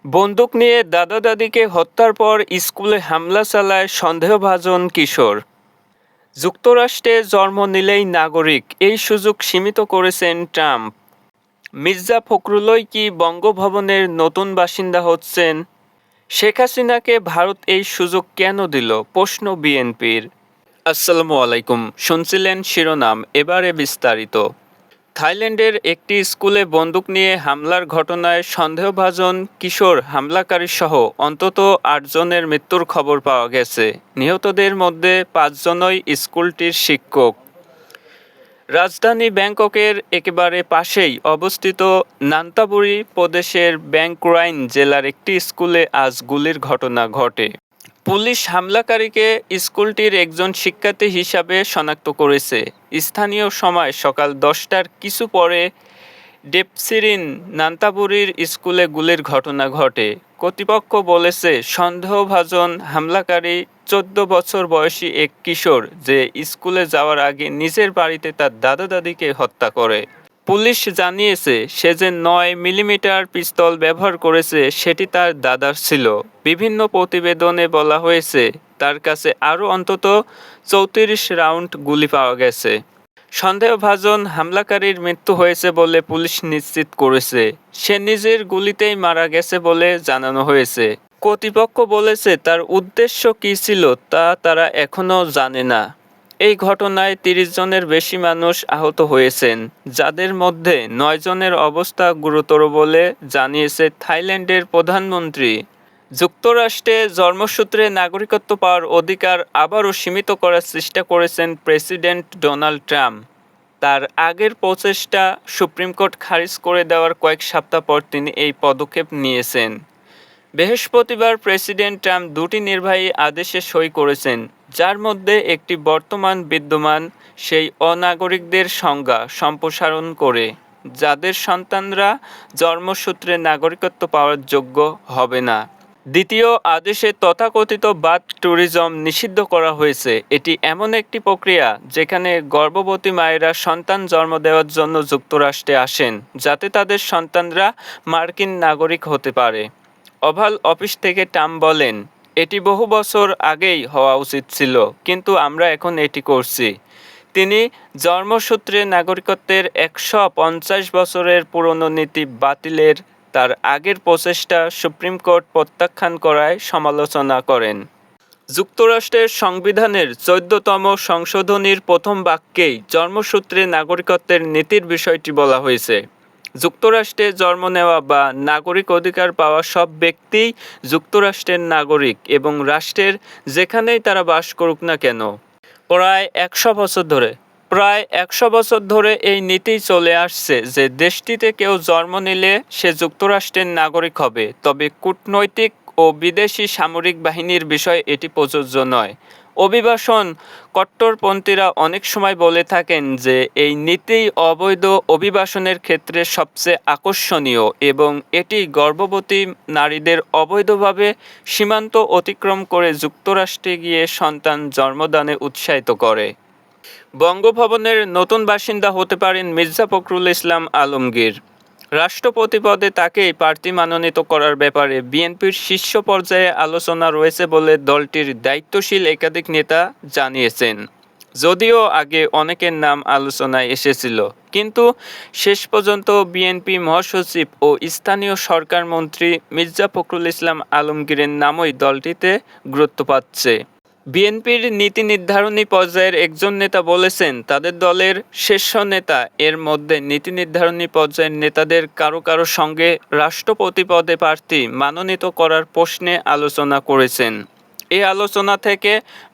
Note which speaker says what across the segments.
Speaker 1: বন্দুক নিয়ে দাদা দাদিকে হত্যার পর স্কুলে হামলা চালায় সন্দেহভাজন কিশোর। যুক্তরাষ্ট্রে জন্ম নিলেই নাগরিক, এই সুযোগ সীমিত করেছেন ট্রাম্প। মির্জা ফখরুলই কি বঙ্গভবনের নতুন বাসিন্দা হচ্ছেন? শেখ হাসিনাকে ভারত এই সুযোগ কেন দিল, প্রশ্ন বিএনপির। আসসালামু আলাইকুম, শুনছিলেন শিরোনাম, এবারে বিস্তারিত। থাইল্যান্ডের একটি স্কুলে বন্দুক নিয়ে হামলার ঘটনায় সন্দেহভাজন কিশোর হামলাকারীসহ অন্তত ৮ জনের মৃত্যুর খবর পাওয়া গেছে। নিহতদের মধ্যে ৫ জনই স্কুলটির শিক্ষক। রাজধানী ব্যাংককের একেবারে পাশেই অবস্থিত নান্তাবুরি প্রদেশের ব্যাংকুরাইন জেলার একটি স্কুলে আজ গুলির ঘটনা ঘটে। পুলিশ হামলাকারীকে স্কুলটির একজন শিক্ষার্থী হিসাবে শনাক্ত করেছে। স্থানীয় সময় সকাল ১০টার কিছু পরে ডেপসিরিন নান্তাবুরির স্কুলে গুলির ঘটনা ঘটে। কর্তৃপক্ষ বলেছে, সন্দেহভাজন হামলাকারী ১৪ বছর বয়সী এক কিশোর, যে স্কুলে যাওয়ার আগে নিজের বাড়িতে তার দাদা দাদিকে হত্যা করে। পুলিশ জানিয়েছে, সে যে ৯ মিলিমিটার পিস্তল ব্যবহার করেছে সেটি তার দাদার ছিল। বিভিন্ন প্রতিবেদনে বলা হয়েছে, তার কাছে আরও অন্তত ৩৪ রাউন্ড গুলি পাওয়া গেছে। সন্দেহভাজন হামলাকারীর মৃত্যু হয়েছে বলে পুলিশ নিশ্চিত করেছে। সে নিজের গুলিতেই মারা গেছে বলে জানানো হয়েছে। কর্তৃপক্ষ বলেছে, তার উদ্দেশ্য কী ছিল তা তারা এখনও জানে না। এই ঘটনায় ৩০ জনের বেশি মানুষ আহত হয়েছেন, যাদের মধ্যে ৯ জনের অবস্থা গুরুতর বলে জানিয়েছে থাইল্যান্ডের প্রধানমন্ত্রী। যুক্তরাষ্ট্রে জন্মসূত্রে নাগরিকত্ব পাওয়ার অধিকার আবারও সীমিত করার চেষ্টা করেছেন প্রেসিডেন্ট ডোনাল্ড ট্রাম্প। তার আগের প্রচেষ্টা সুপ্রিম কোর্ট খারিজ করে দেওয়ার কয়েক সপ্তাহ পর তিনি এই পদক্ষেপ নিয়েছেন। বৃহস্পতিবার প্রেসিডেন্ট ট্রাম্প ২টি নির্বাহী আদেশে সই করেছেন, যার মধ্যে একটি বর্তমান বিদ্যমান সেই অনাগরিকদের সংজ্ঞা সম্প্রসারণ করে, যাদের সন্তানরা জন্মসূত্রে নাগরিকত্ব পাওয়ার যোগ্য হবে না। দ্বিতীয় আদেশে তথাকথিত বার্থ ট্যুরিজম নিষিদ্ধ করা হয়েছে। এটি এমন একটি প্রক্রিয়া যেখানে গর্ভবতী মায়েরা সন্তান জন্ম দেওয়ার জন্য যুক্তরাষ্ট্রে আসেন, যাতে তাদের সন্তানরা মার্কিন নাগরিক হতে পারে। ওভাল অফিস থেকে ট্রাম্প বলেন, এটি বহু বছর আগেই হওয়া উচিত ছিল, কিন্তু আমরা এখন এটি করছি। তিনি জন্মসূত্রে নাগরিকত্বের ১৫০ বছরের পুরনো নীতি বাতিলের তার আগের প্রচেষ্টা সুপ্রিম কোর্ট প্রত্যাখ্যান করায় সমালোচনা করেন। যুক্তরাষ্ট্রের সংবিধানের ১৪তম সংশোধনীর প্রথম বাক্যেই জন্মসূত্রে নাগরিকত্বের নীতির বিষয়টি বলা হয়েছে। যুক্তরাষ্ট্রে জন্ম নেওয়া বা নাগরিক অধিকার পাওয়া সব ব্যক্তিই যুক্তরাষ্ট্রের নাগরিক এবং রাষ্ট্রের যেখানেই তারা বাস করুক না কেন। প্রায় ১০০ বছর ধরে এই নীতি চলে আসছে যে দেশটিতে কেউ জন্ম নিলে সে যুক্তরাষ্ট্রের নাগরিক হবে, তবে কূটনৈতিক ও বিদেশি সামরিক বাহিনীর বিষয়ে এটি প্রযোজ্য নয়। অভিবাসন কট্টরপন্থীরা অনেক সময় বলে থাকেন যে এই নীতি অবৈধ অভিবাসনের ক্ষেত্রে সবচেয়ে আকর্ষণীয় এবং এটি গর্ভবতী নারীদের অবৈধভাবে সীমান্ত অতিক্রম করে যুক্তরাষ্ট্রে গিয়ে সন্তান জন্মদানে উৎসাহিত করে। বঙ্গভবনের নতুন বাসিন্দা হতে পারেন মির্জা ফখরুল ইসলাম আলমগীর। রাষ্ট্রপতি পদে তাকেই প্রার্থী মনোনীত করার ব্যাপারে বিএনপির শীর্ষ পর্যায়ে আলোচনা রয়েছে বলে দলটির দায়িত্বশীল একাধিক নেতা জানিয়েছেন। যদিও আগে অনেকের নাম আলোচনায় এসেছিল, কিন্তু শেষ পর্যন্ত বিএনপি মহাসচিব ও স্থানীয় সরকার মন্ত্রী মির্জা ফখরুল ইসলাম আলমগীরের নামই দলটিতে গুরুত্ব পাচ্ছে। বিএনপির নীতি নির্ধারণী পর্যায়ের একজন নেতা বলেছেন, তাদের দলের শীর্ষ নেতা এর মধ্যে নীতি নির্ধারণী পর্যায়ের নেতাদের কারো কারো সঙ্গে রাষ্ট্রপতি পদে প্রার্থী মনোনীত করার প্রশ্নে আলোচনা করেছেন। এই আলোচনা থেকে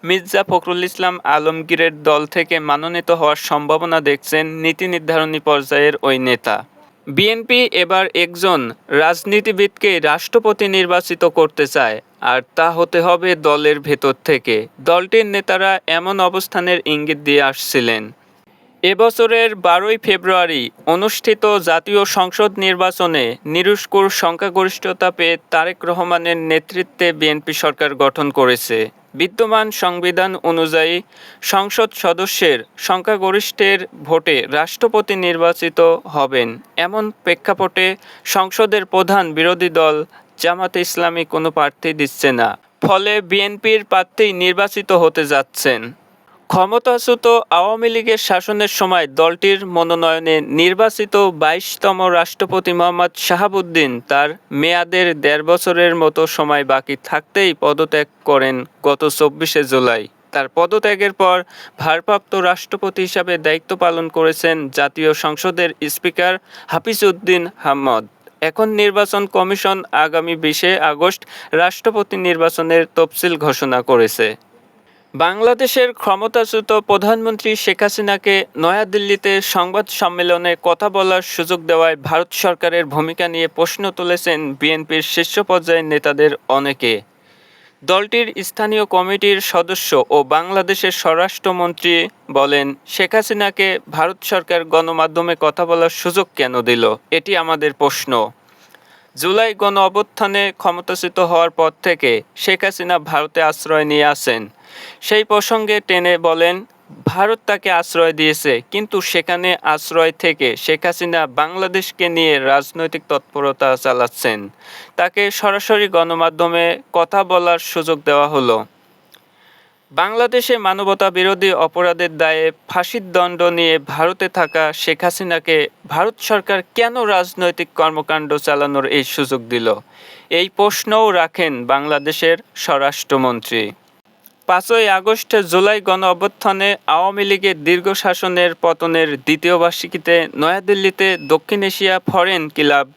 Speaker 1: মির্জা ফখরুল ইসলাম আলমগীরের দল থেকে মনোনীত হওয়ার সম্ভাবনা দেখছেন নীতি নির্ধারণী পর্যায়ের ওই নেতা। বিএনপি এবার একজন রাজনীতিবিদকে রাষ্ট্রপতি নির্বাচিত করতে চায়, আর তা হতে হবে দলের ভেতর থেকে। দলটির নেতারা এমন অবস্থানের ইঙ্গিত দিয়ে আসছিলেন। এবছরের ১২ই ফেব্রুয়ারি অনুষ্ঠিত জাতীয় সংসদ নির্বাচনে নিরঙ্কুশ সংখ্যাগরিষ্ঠতা পেয়ে তারেক রহমানের নেতৃত্বে বিএনপি সরকার গঠন করেছে। বিদ্যমান সংবিধান অনুযায়ী সংসদ সদস্যের সংখ্যাগরিষ্ঠের ভোটে রাষ্ট্রপতি নির্বাচিত হবেন। এমন প্রেক্ষাপটে সংসদের প্রধান বিরোধী দল জামাতে ইসলামী কোনো প্রার্থী দিচ্ছে না, ফলে বিএনপির প্রার্থী নির্বাচিত হতে যাচ্ছেন। ক্ষমতাচ্যুত আওয়ামী লীগের শাসনের সময় দলটির মনোনয়নে নির্বাচিত ২২তম রাষ্ট্রপতি মোহাম্মদ শাহাবুদ্দিন তার মেয়াদের ১.৫ বছরের মতো সময় বাকি থাকতেই পদত্যাগ করেন গত ২৪শে জুলাই। তার পদত্যাগের পর ভারপ্রাপ্ত রাষ্ট্রপতি হিসাবে দায়িত্ব পালন করেছেন জাতীয় সংসদের স্পিকার হাফিজ উদ্দিন আহমদ। এখন নির্বাচন কমিশন আগামী ২০শে আগস্ট রাষ্ট্রপতি নির্বাচনের তফসিল ঘোষণা করেছে। বাংলাদেশের ক্ষমতাচ্যুত প্রধানমন্ত্রী শেখ হাসিনাকে নয়াদিল্লিতে সংবাদ সম্মেলনে কথা বলার সুযোগ দেওয়ায় ভারত সরকারের ভূমিকা নিয়ে প্রশ্ন তুলেছেন বিএনপির শীর্ষ পর্যায়ের নেতাদের অনেকে। দলটির স্থানীয় কমিটির সদস্য ও বাংলাদেশের স্বরাষ্ট্রমন্ত্রী বলেন, শেখ হাসিনাকে ভারত সরকার গণমাধ্যমে কথা বলার সুযোগ কেন দিল, এটি আমাদের প্রশ্ন। জুলাই গণ অভ্যুত্থানে ক্ষমতাচ্যুত হওয়ার পর থেকে শেখ হাসিনা ভারতে আশ্রয় নিয়ে আসেন। সেই প্রসঙ্গে টেনে বলেন, ভারত তাকে আশ্রয় দিয়েছে, কিন্তু সেখানে আশ্রয় থেকে শেখ হাসিনা বাংলাদেশকে নিয়ে রাজনৈতিক তৎপরতা চালাচ্ছেন। তাকে সরাসরি গণমাধ্যমে কথা বলার সুযোগ দেওয়া হলো। বাংলাদেশে মানবতা বিরোধী অপরাধের দায়ে ফাঁসির দণ্ড নিয়ে ভারতে থাকা শেখ হাসিনাকে ভারত সরকার কেন রাজনৈতিক কর্মকাণ্ড চালানোর এই সুযোগ দিল, এই প্রশ্নও রাখেন বাংলাদেশের স্বরাষ্ট্রমন্ত্রী। ৫ই আগস্ট জুলাই গণ অভ্যুত্থানে আওয়ামী লীগের দীর্ঘ শাসনের পতনের দ্বিতীয় বার্ষিকীতে নয়াদিল্লিতে দক্ষিণ এশিয়া ফরেন ক্লাব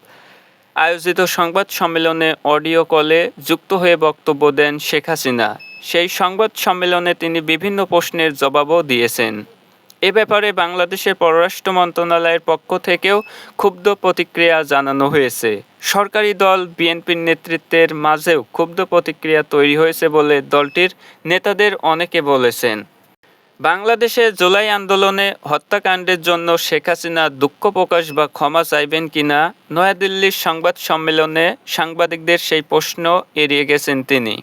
Speaker 1: আয়োজিত সংবাদ সম্মেলনে অডিও কলে যুক্ত হয়ে বক্তব্য দেন শেখ হাসিনা। সেই সংবাদ সম্মেলনে তিনি বিভিন্ন প্রশ্নের জবাবও দিয়েছেন। এ ব্যাপারে বাংলাদেশের পররাষ্ট্র মন্ত্রণালয়ের পক্ষ থেকেও ক্ষুব্ধ প্রতিক্রিয়া জানানো হয়েছে। সরকারি দল বিএনপির নেতৃত্বের মাঝেও ক্ষুব্ধ প্রতিক্রিয়া তৈরি হয়েছে বলে দলটির নেতাদের অনেকে বলেছেন। বাংলাদেশে জুলাই আন্দোলনে হত্যাকাণ্ডের জন্য শেখ হাসিনা দুঃখ প্রকাশ বা ক্ষমা চাইবেন কিনা নয়াদিল্লির সংবাদ সম্মেলনে সাংবাদিকদের সেই প্রশ্ন এড়িয়ে গেছেন তিনি।